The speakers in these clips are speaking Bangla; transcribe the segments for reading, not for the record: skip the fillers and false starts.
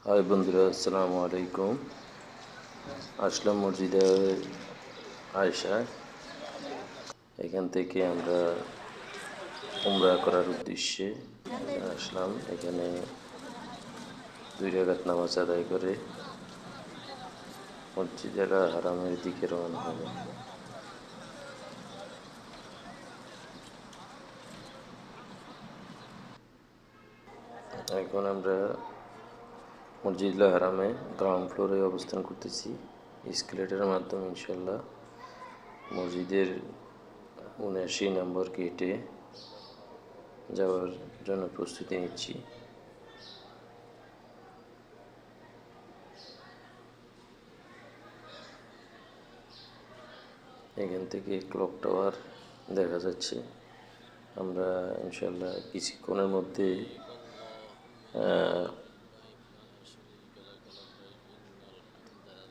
হাই বন্ধুরা, আসসালামু আলাইকুম। আসলাম মসজিদে আয়েশায়। এখান থেকে আমরা উমরা করার উদ্দেশ্যে আসলাম। এখানে 2 রাকাত নামাজ আদায় করে মসজিদের হারামের দিকে রওনা হব। এখন আমরা মসজিদুল হারামে গ্রাউন্ড ফ্লোরে অবস্থান করতেছি। এসকেলেটরের মাধ্যমে ইনশাল্লাহ মসজিদের 79 নম্বর গেটে যাওয়ার জন্য প্রস্তুতি নিচ্ছি। এখান থেকে ক্লক টাওয়ার দেখা যাচ্ছে। আমরা ইনশাল্লাহ কিছুক্ষণের মধ্যে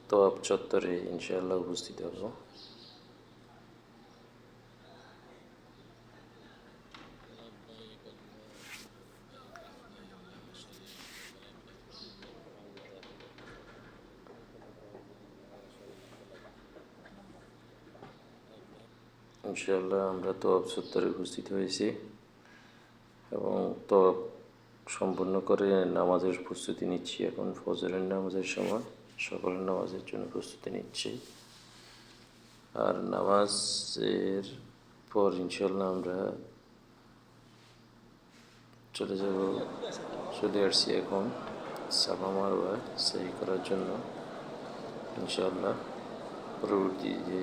তোয়াব চত্বরে ইনশাল্লাহ উপস্থিত হব। ইনশাল্লাহ আমরা তোয়াব চত্বরে উপস্থিত হয়েছি এবং তোয়াব সম্পূর্ণ করে নামাজের প্রস্তুতি নিচ্ছি। এখন ফজরের নামাজের সময়, সকলের নামাজের জন্য প্রস্তুতি নিচ্ছি। আর নামাজের পর ইনশাল্লাহ আমরা চলে আসছি এখন সাফা মারওয়া সহি করার জন্য। ইনশাল্লাহ পরবর্তী যে